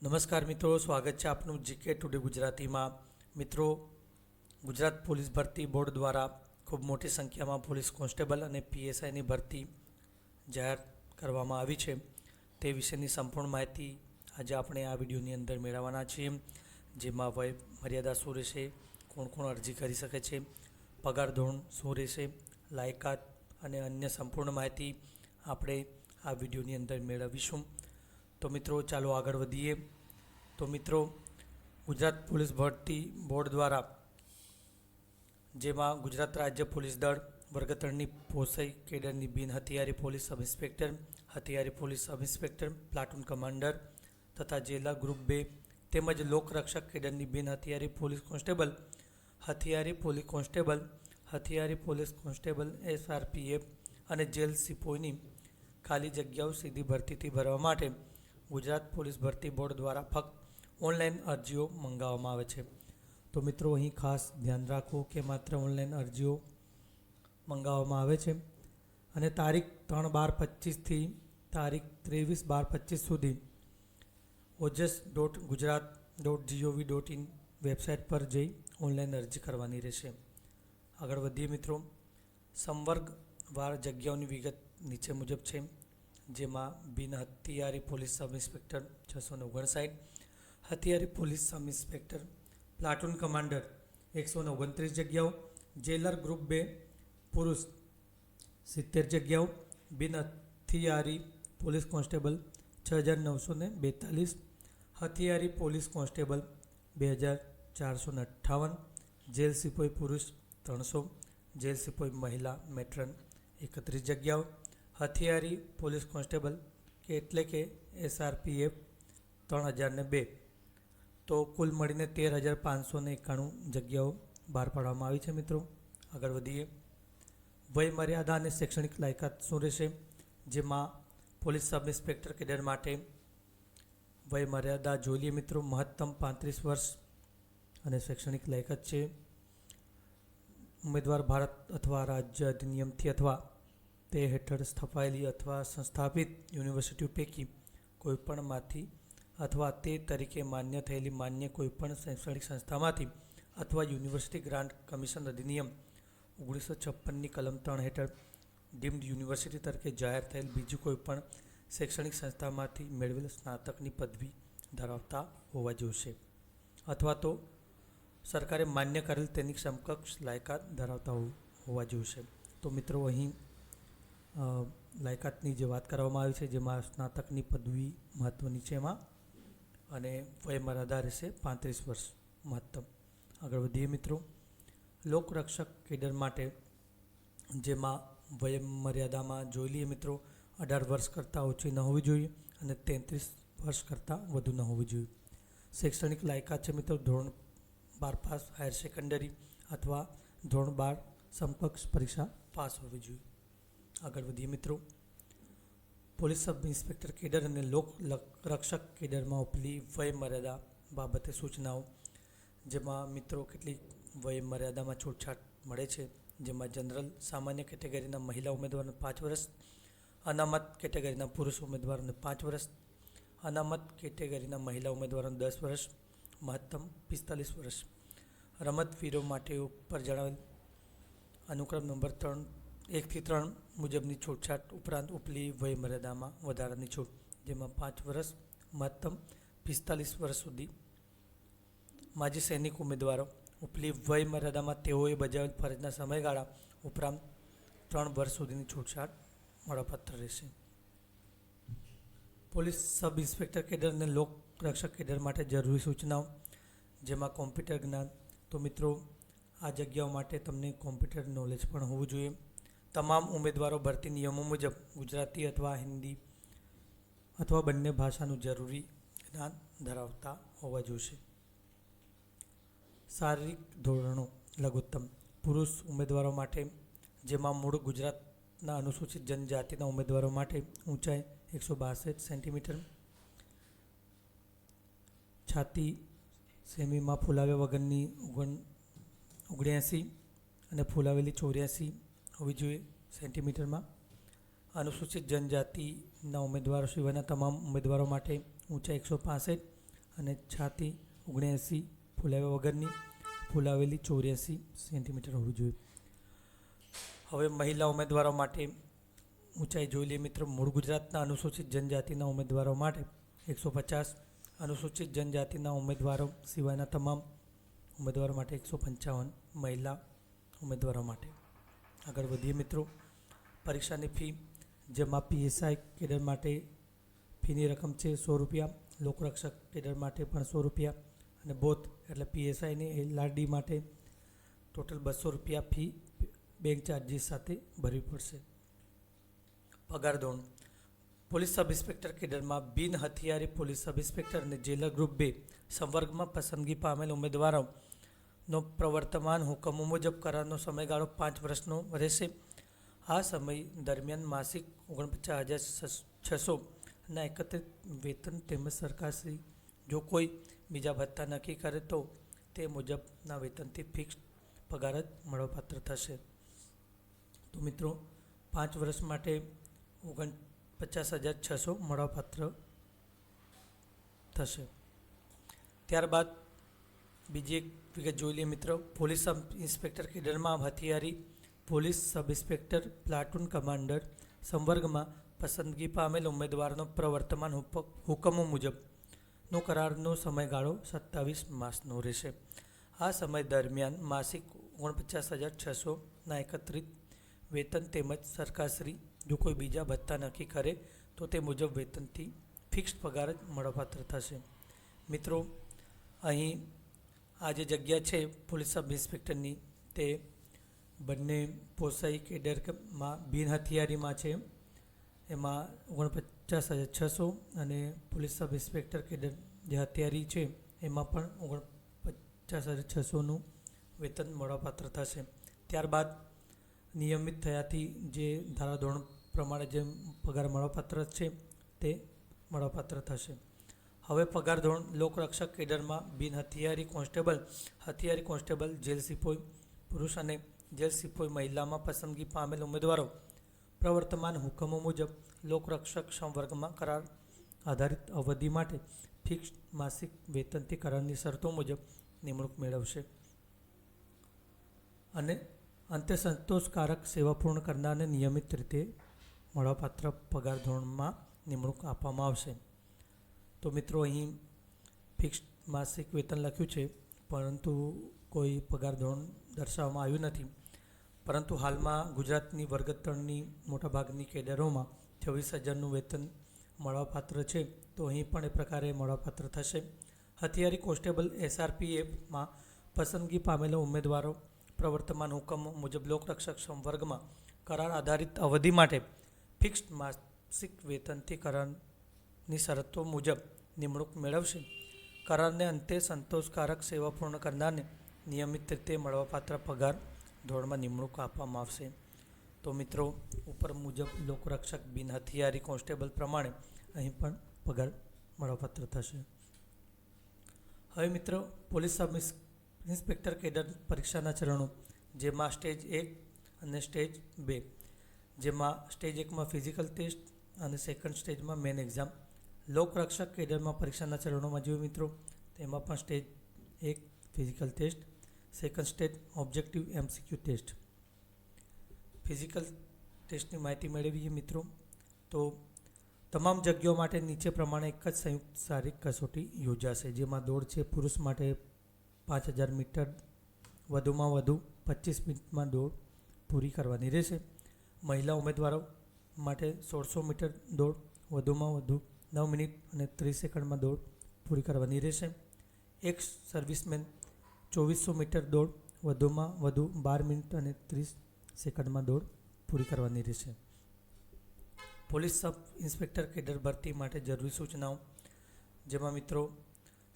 નમસ્કાર મિત્રો, સ્વાગત છે આપનું જીકે ટુડે ગુજરાતીમાં। મિત્રો, ગુજરાત પોલીસ ભરતી બોર્ડ દ્વારા ખૂબ મોટી સંખ્યામાં પોલીસ કોન્સ્ટેબલ અને પીએસઆઈની ભરતી જાહેર કરવામાં આવી છે। તે વિશેની સંપૂર્ણ માહિતી આજે આપણે આ વિડીયોની અંદર મેળવવાના છીએ, જેમાં વય મર્યાદા શું રહેશે, કોણ કોણ અરજી કરી શકે છે, પગાર ધોરણ શું રહેશે, લાયકાત અને અન્ય સંપૂર્ણ માહિતી આપણે આ વિડીયોની અંદર મેળવીશું। તો મિત્રો ચાલો આગળ વધીએ। તો મિત્રો, ગુજરાત પોલીસ ભરતી બોર્ડ દ્વારા જેમાં ગુજરાત રાજ્ય પોલીસ દળ વર્ગ 3ની પોસાઈ કેડરની બિન હથિયારી પોલીસ સબ ઇન્સ્પેક્ટર, હથિયારી police sub inspector, platoon commander તથા જેલર ગ્રુપ 2 તેમજ લોકરક્ષક કેડરની બિન હથિયારી પોલીસ કોન્સ્ટેબલ, હથિયારી પોલીસ કોન્સ્ટેબલ SRPF અને જેલ સિપોઈની ખાલી જગ્યાઓ સીધી ભરતીથી ભરવા માટે ગુજરાત પોલીસ ભરતી બોર્ડ દ્વારા ફક્ત ઓનલાઈન અરજીઓ મંગાવવામાં આવે છે। તો મિત્રો, અહીં ખાસ ધ્યાન રાખો કે માત્ર ઓનલાઈન અરજીઓ મંગાવવામાં આવે છે અને તારીખ 3/12/25થી તારીખ 23/12/25 સુધી ojas.gujarat.gov.in વેબસાઇટ પર જઈ ઓનલાઈન અરજી કરવાની રહેશે। આગળ વધીએ મિત્રો। સંવર્ગવાર જગ્યાઓની વિગત નીચે મુજબ છે, જેમાં બિન હથિયારી પોલીસ સબ ઇન્સ્પેક્ટર 659, હથિયારી police sub inspector, platoon commander 129 જગ્યાઓ, જેલર ગ્રુપ 2 પુરુષ 70 જગ્યાઓ, બિન હથિયારી પોલીસ કોન્સ્ટેબલ 6942, હથિયારી પોલીસ કોન્સ્ટેબલ 2458, જેલ સિપાઈ પુરુષ 300, જેલ સિપાઈ મહિલા મેટ્રન 31 જગ્યાઓ, હથિયારી પોલીસ કોન્સ્ટેબલ એટલે કે SRPF 3002। તો કુલ મળીને 13,591 જગ્યાઓ બહાર પાડવામાં આવી છે મિત્રો। આગળ વધીએ। વય મર્યાદા અને શૈક્ષણિક લાયકાત શું રહેશે, જેમાં પોલીસ સબ ઇન્સ્પેક્ટર કેડર માટે વય મર્યાદા જોઈ લઈએ મિત્રો। મહત્તમ 35 વર્ષ અને શૈક્ષણિક લાયકાત છે ઉમેદવાર ભારત અથવા રાજ્ય અધિનિયમથી અથવા તે હેઠળ સ્થપાયેલી અથવા સંસ્થાપિત યુનિવર્સિટીઓ પૈકી કોઈપણમાંથી અથવા તે તરીકે માન્ય થયેલી માન્ય કોઈપણ શૈક્ષણિક સંસ્થામાંથી અથવા યુનિવર્સિટી ગ્રાન્ટ કમિશન અધિનિયમ 1956ની કલમ 3 હેઠળ ડીમ્ડ યુનિવર્સિટી તરીકે જાહેર થયેલ બીજી કોઈપણ શૈક્ષણિક સંસ્થામાંથી મેળવેલ સ્નાતકની પદવી ધરાવતા હોવા જોઈશે, અથવા તો સરકારે માન્ય કરેલ તેની સમકક્ષ લાયકાત ધરાવતા હોવા જોઈશે। તો મિત્રો, અહીં લાયકાતની જે વાત કરવામાં આવી છે, જેમાં સ્નાતકની પદવી મહત્ત્વની છે એમાં, અને વય મર્યાદા રહેશે 35 વર્ષ મહત્તમ। આગળ વધીએ મિત્રો। લોકરક્ષક કેડર માટે જેમાં વય મર્યાદામાં જોઈ લઈએ મિત્રો, 18 વર્ષ કરતાં ઓછી ન હોવી જોઈએ અને 33 વર્ષ કરતાં વધુ ન હોવી જોઈએ। શૈક્ષણિક લાયકાત છે મિત્રો, ધોરણ 12 પાસ, હાયર સેકન્ડરી અથવા ધોરણ 12 સમકક્ષ પરીક્ષા પાસ હોવી જોઈએ। આગળ વધીએ મિત્રો। પોલીસ સબ ઇન્સ્પેક્ટર કેડર અને લોકરક્ષક કેડરમાં ઉપલી વય મર્યાદા બાબતે સૂચનાઓ, જેમાં મિત્રો કેટલીક વય મર્યાદામાં છૂટછાટ મળે છે, જેમાં જનરલ સામાન્ય કેટેગરીના મહિલા ઉમેદવારોને 5 વર્ષ, અનામત કેટેગરીના પુરુષ ઉમેદવારોને 5 વર્ષ, અનામત કેટેગરીના મહિલા ઉમેદવારોને 10 વર્ષ, મહત્તમ 45 વર્ષ। રમતવીરો માટે ઉપર જણાવેલ અનુક્રમ નંબર 1 થી 3 મુજબની છૂટછાટ ઉપરાંત ઉપલી વય મર્યાદામાં વધારાની છૂટ, જેમાં 5 વર્ષ, મહત્તમ 45 વર્ષ સુધી। માજી સૈનિક ઉમેદવારો ઉપલી વય મર્યાદામાં તેઓએ બજાવેલ ફરજના સમયગાળા ઉપરાંત 3 વર્ષ સુધીની છૂટછાટ મળવાપાત્ર રહેશે। પોલીસ સબ ઇન્સ્પેક્ટર કેડર અને લોકરક્ષક કેડર માટે જરૂરી સૂચનાઓ, જેમાં કોમ્પ્યુટર જ્ઞાન। તો મિત્રો, આ જગ્યાઓ માટે તમને કોમ્પ્યુટર નોલેજ પણ હોવું જોઈએ। તમામ ઉમેદવારો ભરતી નિયમો મુજબ ગુજરાતી અથવા હિન્દી અથવા બંને ભાષાનું જરૂરી જ્ઞાન ધરાવતા હોવા જોઈશે। શારીરિક ધોરણો લઘુત્તમ પુરુષ ઉમેદવારો માટે, જેમાં મૂળ ગુજરાતના અનુસૂચિત જનજાતિના ઉમેદવારો માટે ઊંચાઈ 162 સેન્ટીમીટર, છાતી સેમીમાં ફૂલાવ્યા વગરની 79 અને ફૂલાવેલી 84 હોવી જોઈએ સેન્ટીમીટરમાં। અનુસૂચિત જનજાતિના ઉમેદવારો સિવાયના તમામ ઉમેદવારો માટે ઊંચાઈ 165, અને છાતી 79 ફૂલાવ્યા વગરની, ફૂલાવેલી 84 સેન્ટીમીટર હોવી જોઈએ. હવે મહિલા ઉમેદવારો માટે ઊંચાઈ જોઈ લઈએ મિત્રો. મૂળ ગુજરાતના અનુસૂચિત જનજાતિના ઉમેદવારો માટે 150, અનુસૂચિત જનજાતિના ઉમેદવારો સિવાયના તમામ ઉમેદવારો માટે 155 મહિલા ઉમેદવારો માટે. આગળ વધીએ મિત્રો. પરીક્ષાની ફી, જેમાં PSI કેડર માટે ફીની રકમ છે ₹100, લોકરક્ષક કેડર માટે પણ ₹100 અને બોથ એટલે PSI અને LRD માટે ટોટલ ₹200 ફી બેંક ચાર્જીસ સાથે ભરવી પડશે. પગાર ધોરણ. પોલીસ સબ ઇન્સ્પેક્ટર કેડરમાં બિન હથિયારી પોલીસ સબ ઇન્સ્પેક્ટર અને જેલર ગ્રુપ 2 સંવર્ગમાં પસંદગી પામેલ ઉમેદવારોનો પ્રવર્તમાન હુકમો મુજબ કરારનો સમયગાળો 5 વર્ષનો રહેશે. આ સમય દરમિયાન માસિક 49,600 ના એકત્રિત વેતન તેમજ સરકારશ્રી જો કોઈ બીજા ભથ્થા નક્કી કરે તો તે મુજબના વેતનથી ફિક્સ પગાર જ મળવાપાત્ર થશે. તો મિત્રો 5 વર્ષ માટે 49,600 મળવાપાત્ર થશે. ત્યારબાદ બીજી એક વિગત જોઈ લઈએ મિત્રો. પોલીસ સબ ઇન્સ્પેક્ટર કેડરમાં હથિયારી police sub inspector platoon commander સંવર્ગમાં પસંદગી પામેલ ઉમેદવારનો પ્રવર્તમાન હુકમો મુજબનો કરારનો સમયગાળો 27 માસનો રહેશે. આ સમય દરમિયાન માસિક 49,600 ના એકત્રિત વેતન તેમજ સરકારશ્રી જો કોઈ બીજા ભથ્થા નક્કી કરે તો તે મુજબ વેતનથી ફિક્સ્ડ પગાર જ મળવાપાત્ર થશે. મિત્રો, અહીં આ જે જગ્યા છે પોલીસ સબ ઇન્સ્પેક્ટરની, તે બંને પોસાઈ કેડરમાં બિન હથિયારીમાં છે, એમાં 49,600 અને પોલીસ સબ ઇન્સ્પેક્ટર કેડર જે હથિયારી છે એમાં પણ 49,600નું વેતન મળવાપાત્ર થશે. ત્યારબાદ નિયમિત થયાથી જે ધારાધોરણ પ્રમાણે જે પગાર મળવાપાત્ર છે તે મળવાપાત્ર થશે. હવે પગાર ધોરણ. લોકરક્ષક કેડરમાં બિન હથિયારી કોન્સ્ટેબલ, હથિયારી કોન્સ્ટેબલ, જેલ સિપોઈ પુરુષ અને જેલ સિપોઈ મહિલામાં પસંદગી પામેલ ઉમેદવારો પ્રવર્તમાન હુકમો મુજબ લોકરક્ષક સંવર્ગમાં કરાર આધારિત અવધિ માટે ફિક્સ માસિક વેતનથી કરારની શરતો મુજબ નિમણૂક મેળવશે. અને અંતે સંતોષકારક સેવા પૂર્ણ કરનારને નિયમિત રીતે મળવાપાત્ર પગાર ધોરણમાં નિમણૂક આપવામાં આવશે. તો મિત્રો, અહીં ફિક્સ માસિક વેતન લખ્યું છે પરંતુ કોઈ પગાર ધોરણ દર્શાવવામાં આવ્યું નથી. પરંતુ હાલમાં ગુજરાતની વર્ગ 3ની મોટાભાગની કેડરોમાં 26,000નું વેતન મળવાપાત્ર છે. તો અહીં પણ એ પ્રકારે મળવાપાત્ર થશે. હથિયારી કોન્સ્ટેબલ SRPFમાં પસંદગી પામેલા ઉમેદવારો પ્રવર્તમાન હુકમો મુજબ લોકરક્ષક સંવર્ગમાં કરાર આધારિત અવધિ માટે ફિક્સ્ડ માસિક વેતનથી કરારની શરતો મુજબ નિમણૂક મેળવશે. કરારને અંતે સંતોષકારક સેવા પૂર્ણ કરનારને નિયમિત રીતે મળવાપાત્ર પગાર ધોરણમાં નિમણૂક આપવામાં આવશે. તો મિત્રો, ઉપર મુજબ લોકરક્ષક બિન હથિયારી કોન્સ્ટેબલ પ્રમાણે અહીં પણ પગાર મળવાપાત્ર થશે. હવે મિત્રો, પોલીસ સબ ઇન્સ્પેક્ટર કેડર પરીક્ષાના ચરણો, જેમાં સ્ટેજ 1 અને સ્ટેજ 2, જેમાં સ્ટેજ 1માં ફિઝિકલ ટેસ્ટ અને સેકન્ડ સ્ટેજમાં મેન એક્ઝામ. લોકરક્ષક કેડરમાં પરીક્ષાના ચરણોમાં જોઈએ મિત્રો, તેમાં પણ stage 1 physical test, second stage objective MCQ test. Physical ટેસ્ટની માહિતી મેળવીએ મિત્રો. તો તમામ જગ્યાઓ માટે નીચે પ્રમાણે એક જ સંયુક્ત શારીરિક કસોટી યોજાશે, જેમાં દોડ છે પુરુષ માટે 5,000 મીટર, વધુમાં વધુ 25 મિનિટમાં દોડ પૂરી કરવાની રહેશે. મહિલા ઉમેદવારો માટે 1,600 મીટર દોડ, વધુમાં વધુ 9 મિનિટ અને 30 સેકન્ડમાં દોડ પૂરી કરવાની રહેશે. એક સર્વિસમેન 2,400 મીટર દોડ, વધુમાં વધુ 12 મિનિટ અને 30 સેકન્ડમાં દોડ પૂરી કરવાની રહેશે. પોલીસ સબ ઇન્સ્પેક્ટર કેડર ભરતી માટે જરૂરી સૂચનાઓ, જેમાં મિત્રો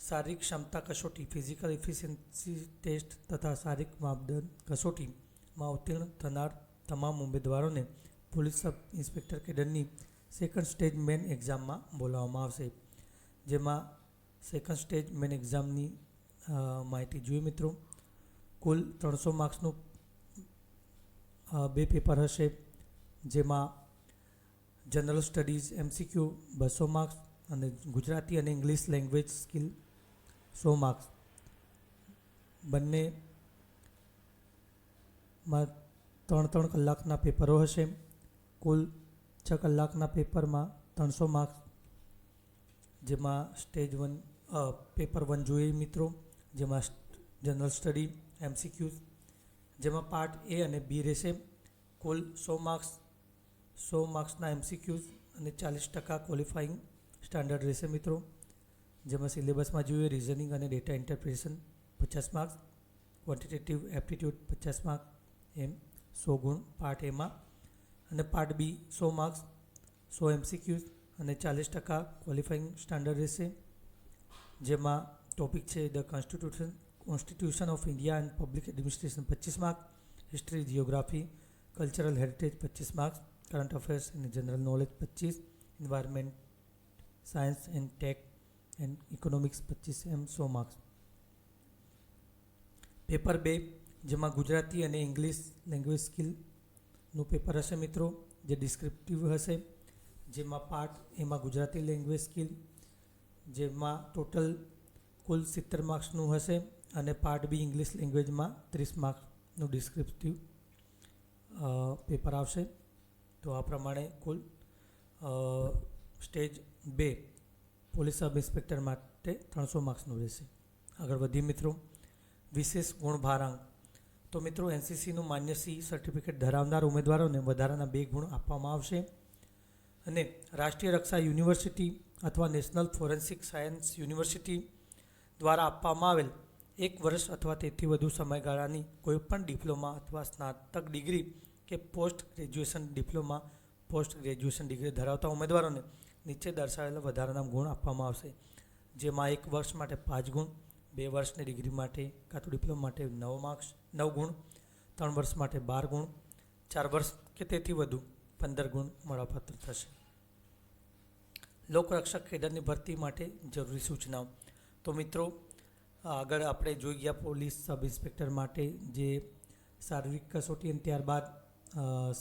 શારીરિક ક્ષમતા કસોટી, ફિઝિકલ એફિશિયન્સી ટેસ્ટ તથા શારીરિક માપદંડ કસોટીમાં ઉત્તીર્ણ થનાર તમામ ઉમેદવારોને પોલીસ સબ ઇન્સ્પેક્ટર કેડરની સેકન્ડ સ્ટેજ મેન એક્ઝામમાં બોલાવવામાં આવશે. જેમાં સેકન્ડ સ્ટેજ મેન એક્ઝામની માહિતી જોઈએ મિત્રો. કુલ 300 માર્ક્સનું 2 પેપર હશે, જેમાં જનરલ સ્ટડીઝ MCQ 200 માર્ક્સ અને ગુજરાતી અને ઇંગ્લિશ લેંગ્વેજ સ્કિલ 100 માર્ક્સ. બંનેમાં 3 કલાકના પેપરો હશે. કુલ 6 કલાકના પેપરમાં 300 માર્ક્સ, જેમાં સ્ટેજ 1 પેપર 1 જોઈએ મિત્રો, જેમાં જનરલ સ્ટડી MCQs, જેમાં પાર્ટ A અને B રહેશે. કુલ 100 માર્ક્સના MCQs અને 40% ક્વોલિફાઈંગ સ્ટાન્ડર્ડ રહેશે મિત્રો. જેમાં સિલેબસમાં જોઈએ રિઝનિંગ અને data interpretation 50 marks, quantitative aptitude 50 marks, એમ 100 ગુણ પાર્ટ એમાં. અને પાર્ટ બી 100 માર્ક્સ, 100 MCQs અને 40% ક્વોલિફાઈંગ સ્ટાન્ડર્ડ રહેશે. જેમાં ટોપિક છે the constitution of India and public administration 25 marks, history, geography, cultural heritage 25 marks, current affairs અને general knowledge 25, environment science and tech and economics 25, એમ 100 marks. Paper 2 જેમાં ગુજરાતી અને English language સ્કિલનું paper હશે મિત્રો, જે ડિસ્ક્રિપ્ટિવ હશે. જેમાં પાર્ટ એમાં ગુજરાતી લેંગ્વેજ સ્કિલ, જેમાં ટોટલ કુલ 70 માર્ક્સનું હશે. અને પાર્ટ બી ઇંગ્લિશ લેંગ્વેજમાં 30 માર્ક્સનું ડિસ્ક્રિપ્ટિવ પેપર આવશે. તો આ પ્રમાણે કુલ સ્ટેજ 2 પોલીસ સબ ઇન્સ્પેક્ટર માટે 300 માર્ક્સનું રહેશે. આગળ વધીએ મિત્રો. વિશેષ ગુણ ભારાંક. તો મિત્રો NCCનું માન્ય C સર્ટિફિકેટ ધરાવનાર ઉમેદવારોને વધારાના 2 ગુણ આપવામાં આવશે. અને રાષ્ટ્રીય રક્ષા યુનિવર્સિટી અથવા નેશનલ ફોરેન્સિક સાયન્સ યુનિવર્સિટી દ્વારા આપવામાં આવેલ 1 વર્ષ અથવા તેથી વધુ સમયગાળાની કોઈપણ ડિપ્લોમા અથવા સ્નાતક ડિગ્રી કે post graduation diploma post graduation degree ધરાવતા ઉમેદવારોને નીચે દર્શાવેલા વધારાના ગુણ આપવામાં આવશે. જેમાં 1 વર્ષ માટે 5 ગુણ, 2 વર્ષની ડિગ્રી માટે કાં તો ડિપ્લોમા માટે 9 ગુણ, 3 વર્ષ માટે 12 ગુણ, 4 વર્ષ કે તેથી વધુ 15 ગુણ મળવાપાત્ર થશે. લોકરક્ષક કેડરની ભરતી માટે જરૂરી સૂચનાઓ. તો મિત્રો આગળ આપણે જોઈ ગયા પોલીસ સબ ઇન્સ્પેક્ટર માટે જે શારીરિક કસોટી અને ત્યારબાદ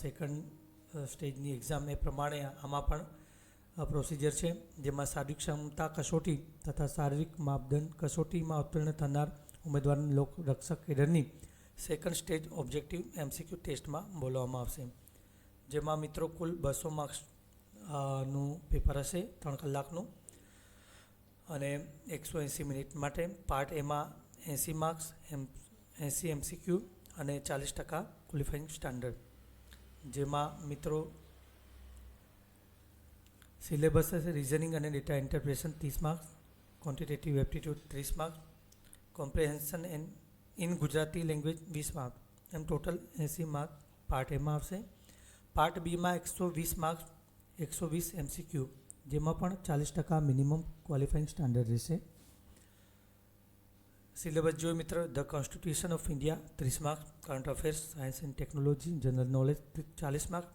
સેકન્ડ સ્ટેજની એક્ઝામ, એ પ્રમાણે આમાં પણ પ્રોસિજર છે. જેમાં શારીરિક ક્ષમતા કસોટી તથા શારીરિક માપદંડ કસોટીમાં ઉત્તીર્ણ થનાર ઉમેદવારને લોકરક્ષક કેડરની સેકન્ડ સ્ટેજ ઓબ્જેક્ટિવ MCQ ટેસ્ટમાં બોલાવવામાં આવશે. જેમાં મિત્રો કુલ 200 માર્ક્સ નું પેપર હશે, 3 કલાકનું અને 180 મિનિટ માટે. પાર્ટ એમાં 80 માર્ક્સ, 80 MCQ અને 40% ક્વોલિફાઈંગ સ્ટાન્ડર્ડ. જેમાં મિત્રો સિલેબસ હશે રિઝનિંગ અને data interpretation 30 marks, quantitative aptitude 30 marks, comprehension in Gujarati language 20 marks, એમ ટોટલ 80 માર્ક્સ પાર્ટ એમાં આવશે. પાર્ટ બીમાં 120 માર્ક્સ, 120 MCQ, જેમાં પણ 40% મિનિમમ ક્વોલિફાઈંગ સ્ટાન્ડર્ડ રહેશે. સિલેબસ જોઈએ મિત્રો, the constitution of India 30 marks, current affairs, science and technology, general knowledge 40 marks,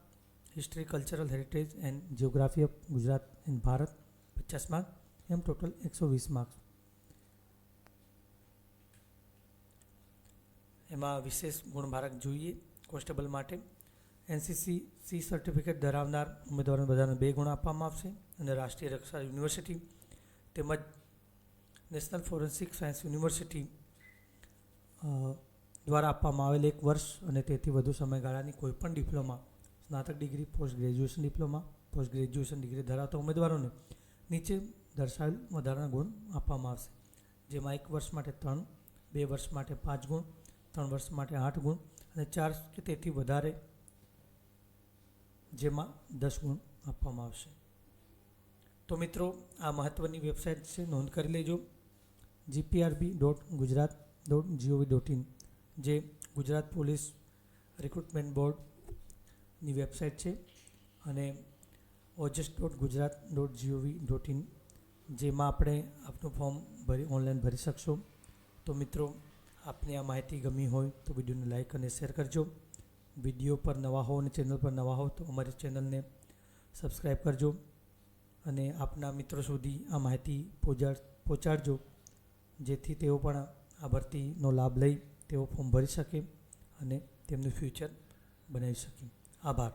history, cultural heritage and geography of Gujarat and Bharat 50 marks, એમ total 120 marks. એમાં વિશેષ ગુણભારક જોઈએ કોન્સ્ટેબલ માટે. NCC C સર્ટિફિકેટ ધરાવનાર ઉમેદવારોને બધાને 2 ગુણ આપવામાં આવશે. અને રાષ્ટ્રીય રક્ષા યુનિવર્સિટી તેમજ નેશનલ ફોરેન્સિક સાયન્સ યુનિવર્સિટી દ્વારા આપવામાં આવેલ 1 વર્ષ અને તેથી વધુ સમયગાળાની કોઈપણ ડિપ્લોમા, સ્નાતક degree, post graduation diploma, post graduation degree ધરાવતા ઉમેદવારોને નીચે દર્શાવેલ વધારાના ગુણ આપવામાં આવશે. જેમાં 1 વર્ષ માટે 3, 2 વર્ષ માટે 5 ગુણ, 3 વર્ષ માટે 8 ગુણ અને 4 કે તેથી વધારે જેમાં 10 ગુણ આપવામાં આવશે. તો મિત્રો આ મહત્ત્વની વેબસાઇટ છે, નોંધ કરી લેજો. gprb.gujarat.gov.in જે ગુજરાત પોલીસ રિક્રુટમેન્ટ બોર્ડની વેબસાઇટ છે. અને ojas.gujarat.gov.in જેમાં આપણે આપનું ફોર્મ ઓનલાઈન ભરી શકશો. તો મિત્રો આપને આ માહિતી ગમી હોય તો વિડીયોને લાઇક અને શેર કરજો. વિડીયો પર નવા હો અને ચેનલ પર નવા હો તો અમારી ચેનલને સબસ્ક્રાઈબ કરજો અને આપના મિત્રો સુધી આ માહિતી પહોંચાડજો, જેથી તેઓ પણ આ ભરતીનો લાભ લઈ તેઓ ફોર્મ ભરી શકે અને તેમનું ફ્યુચર બનાવી શકે. આભાર.